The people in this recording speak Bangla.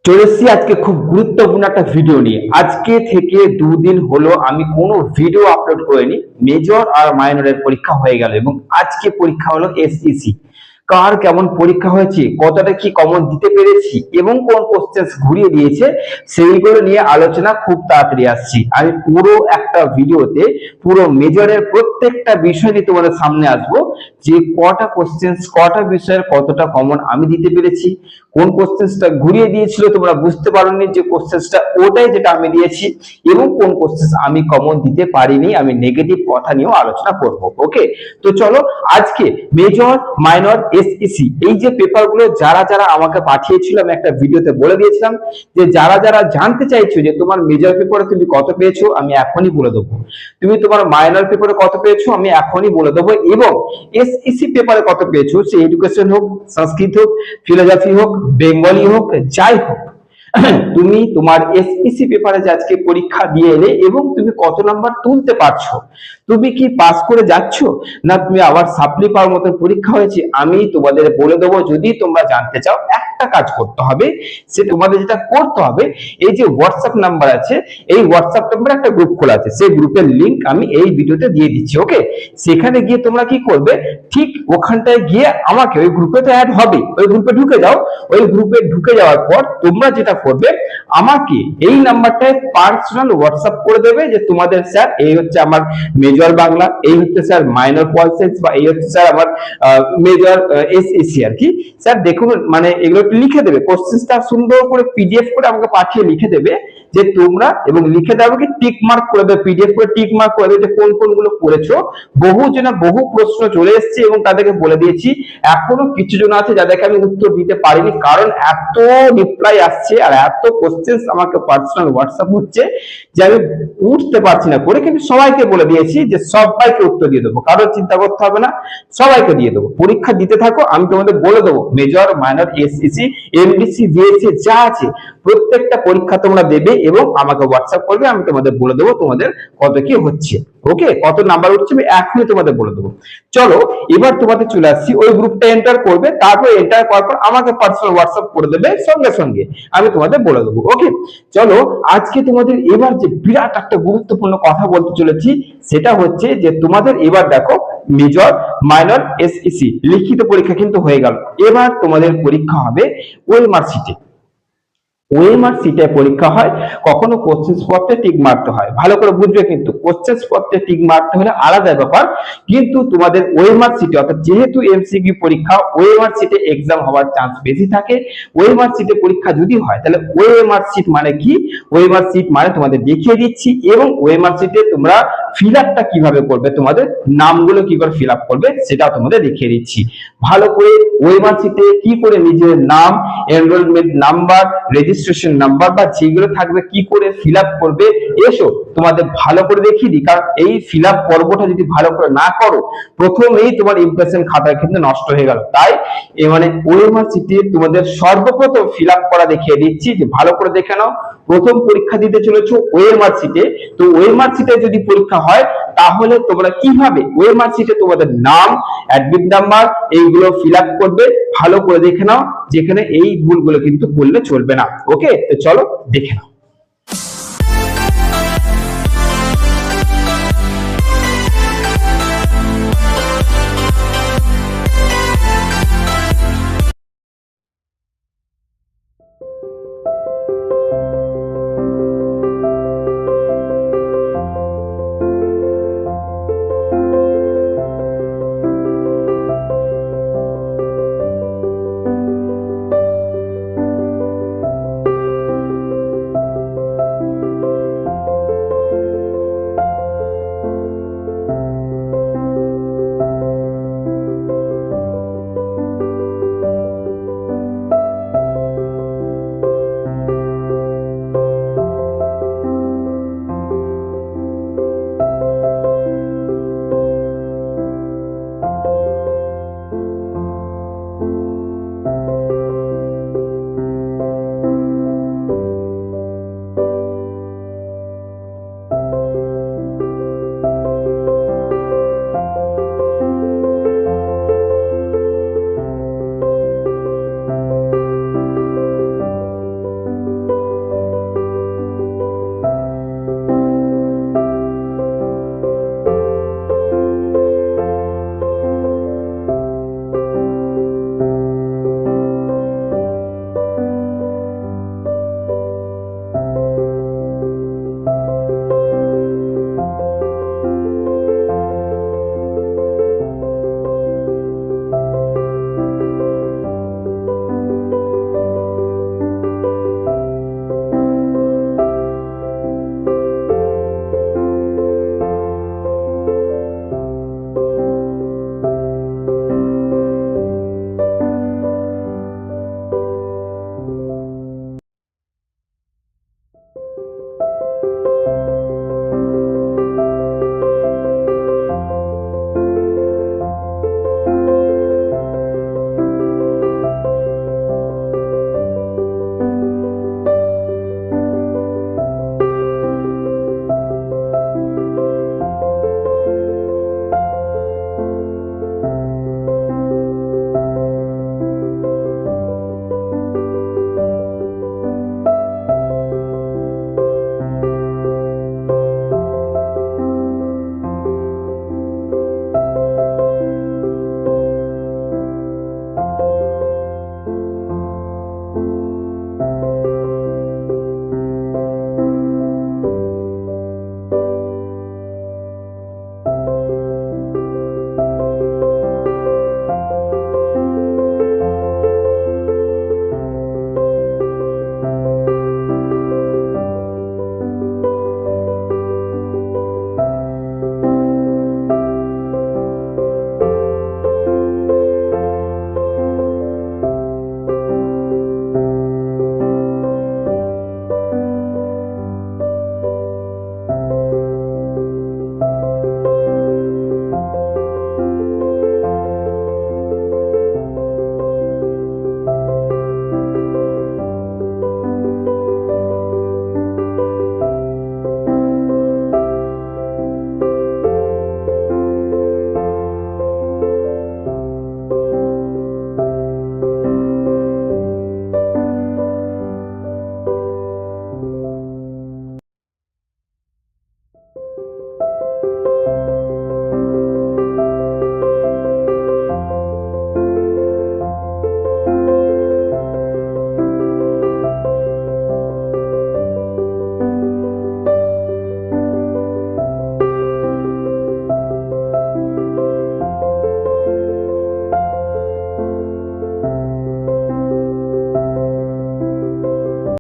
চলে এসেছি আজকে খুব গুরুত্বপূর্ণ একটা ভিডিও নিয়ে। আজকে থেকে 2 দিন হলো আমি কোনো ভিডিও আপলোড করিনি। মেজর আর মাইনরের পরীক্ষা হয়ে গেল এবং আজকে পরীক্ষা হলো এসইসি। কার কেমন পরীক্ষা হয়েছে, কতটা কি কমন দিতে পেরেছি এবং কোন কোশ্চেন্স ঘুরিয়ে দিয়েছে সেইগুলো নিয়ে আলোচনা খুব তাড়াতাড়ি আসছি। আমি পুরো একটা ভিডিওতে পুরো মেজরের প্রত্যেকটা বিষয় নিয়ে তোমাদের সামনে আসবো, যে কটা কোশ্চেন্স কটা বিষয়ের কতটা কমন আমি দিতে পেরেছি, কোন কোশ্চেন্সটা ঘুরিয়ে দিয়েছিল তোমরা বুঝতে পারোনি যে কোশ্চেন্সটা ওটাই যেটা আমি দিয়েছি, এবং কোন কোশ্চেন্স আমি কমন দিতে পারিনি, আমি নেগেটিভ কথা নিয়েও আলোচনা করব। ওকে, তো চলো আজকে মেজর মাইনর এসইসি এই যে পেপারগুলো যারা যারা আমাকে পাঠিয়েছিল, আমি একটা ভিডিওতে বলে দিয়েছিলাম যে যারা যারা জানতে চাইছো যে তোমার মেজর পেপারে তুমি কত পেয়েছো আমি এখনই বলে দেবো, তুমি তোমার মাইনর পেপারে কত পেয়েছো আমি এখনই বলে দেবো, এবং এসইসি পেপারে কত পেয়েছো, সে এডুকেশন হোক, সংস্কৃত হোক, ফিলোসফি হোক, বেঙ্গলি হোক, যাই হোক, তুমি তোমার এসইসি পেপারে যে আজকে পরীক্ষা দিয়ে এলে এবং তুমি কত নাম্বার তুলতে পারছো, তুমি কি পাস করে যাচ্ছ না তুমি আবার সাপ্লি পাওয়ার মতো পরীক্ষা হয়েছে, আমি তোমাদের বলে দেবো। যদি তোমরা জানতে চাও একটা কাজ করতে হবে, সে তোমাদের যেটা করতে হবে, এই যে হোয়াটসঅ্যাপ নাম্বার আছে, এই হোয়াটসঅ্যাপ নাম্বারে একটা গ্রুপ খোলা আছে, সেই গ্রুপের লিংক আমি এই ভিডিওতে দিয়ে দিচ্ছি। ওকে, সেখানে গিয়ে তোমরা কি করবে, ঠিক ওখানটায় গিয়ে আমাকে, ওই গ্রুপে তো অ্যাড হবে, ওই গ্রুপে ঢুকে যাও। ওই গ্রুপে ঢুকে যাওয়ার পর তোমরা যেটা করবে, আমাকে এই নাম্বারটায় পার্সোনাল হোয়াটসঅ্যাপ করে দেবে যে তোমাদের স্যার এই হচ্ছে আমার মেজর বাংলা, এই হচ্ছে স্যার মাইনর পল সায়েন্স, বা এই হচ্ছে স্যার আমার মেজর এসএসসি আর কি। স্যার দেখুন, মানে এগুলো লিখে দেবে, কোশ্চেনটা সুন্দর করে পিডিএফ করে আমাকে পাঠিয়ে লিখে দেবে যে তোমরা, এবং লিখে দেবে কি টিক মার্ক করে দেবে, পিডিএফ করে টিক মার্ক করে দেবে যে কোন কোনগুলো করেছো। বহু জনা বহু প্রশ্ন চলে এসেছে এবং তাদেরকে বলে দিয়েছি। এখনো কিছু জন আছে যাদেরকে আমি উত্তর দিতে পারিনি, কারণ এত রিপ্লাই আসছে আর এত কোশ্চেন্স আমাকে পার্সোনাল হোয়াটসঅ্যাপ হচ্ছে যে আমি উঠতে পারছি না করে, কিন্তু সবাইকে বলে দিয়েছি যে সবাইকে উত্তর দিয়ে দেবো, কারো চিন্তা করতে হবে না, সবাইকে দিয়ে দেবো। পরীক্ষা দিতে থাকো, আমি তোমাদের বলে দেবো major minor SEC MDC VSC যা আছে প্রত্যেকটা পরীক্ষা তোমরা দেবে এবং আমাকে হোয়াটসঅ্যাপ করবে, আমি তোমাদের বলে দেবো তোমাদের কত কি হচ্ছে। ওকে, কত নাম্বার উঠছে আমি এখনই তোমাদের বলে দেবো। চলো এবার তোমাদের চলে আসছি, ওই গ্রুপটা এন্টার করবে, তারপর এন্টার করার পর আমাকে পার্সোনাল হোয়াটসঅ্যাপ করে দেবে, সঙ্গে সঙ্গে আমি তোমাদের বলে দেবো। ওকে, চলো আজকে তোমাদের এবার যে বিরাট একটা গুরুত্বপূর্ণ কথা বলতে চলেছি, সেটা হচ্ছে যে তোমাদের এবার দেখো মেজর মাইনর এসইসি লিখিত পরীক্ষা কিন্তু হয়ে গেল। এবার তোমাদের পরীক্ষা হবে ওএমআর শিটে। ওএমআর শিটে পরীক্ষা হয়, কখনো কোশ্চেন্স পত্রে টিক মারতে হয়, ভালো করে বুঝবে কিন্তু কোশ্চেন্স পত্রে টিক মারতে হলে আলাদা ব্যাপার, কিন্তু তোমাদের ওএমআর শিটে, অর্থাৎ যেহেতু এমসিকিউ পরীক্ষা, ওএমআর শিটে এক্সাম হওয়ার চান্স বেশি থাকে। ওএমআর শিটে পরীক্ষা যদি হয় তাহলে ওএমআর শিট মানে কি, ওএমআর শিট মানে তোমাদের দেখিয়ে দিচ্ছি, এবং ওএমআর শিটে তোমরা ফিল আপটা কিভাবে করবে, তোমাদের নামগুলো কি করে ফিল আপ করবে সেটা তোমাদের দেখিয়ে দিচ্ছি। ভালো করে ওএমআর শিটে কি করে নিজের নাম, এনরোলমেন্ট নাম্বার, রেজিস্ট্রেশন নাম্বার বা যেগুলো থাকবে কি করে ফিল আপ করবে, এসো তোমাদের ভালো করে দেখিয়ে দিই। কারণ এই ফিল আপ পর্বটা যদি ভালো করে না করো, প্রথমেই তোমার ইমপ্রেশন খাতা কিন্তু নষ্ট হয়ে গেল। তাই মানে ওএমআর শিটে তোমাদের সর্বপ্রথম ফিল আপ করা দেখিয়ে দিচ্ছি, যে ভালো করে দেখে নাও। প্রথম পরীক্ষা দিতে চলেছো ওএমআর শিটে, তো ওএমআর শিটে যদি পরীক্ষা হয় তাহলে তোমরা কিভাবে ওএমআর শিটে তোমাদের নাম, অ্যাডমিট নাম্বার এইগুলো ফিল আপ করবে, ভালো করে দেখে নাও, যেখানে এই ভুলগুলো কিন্তু করলে চলবে না। ওকে, তো চলো দেখে নাও।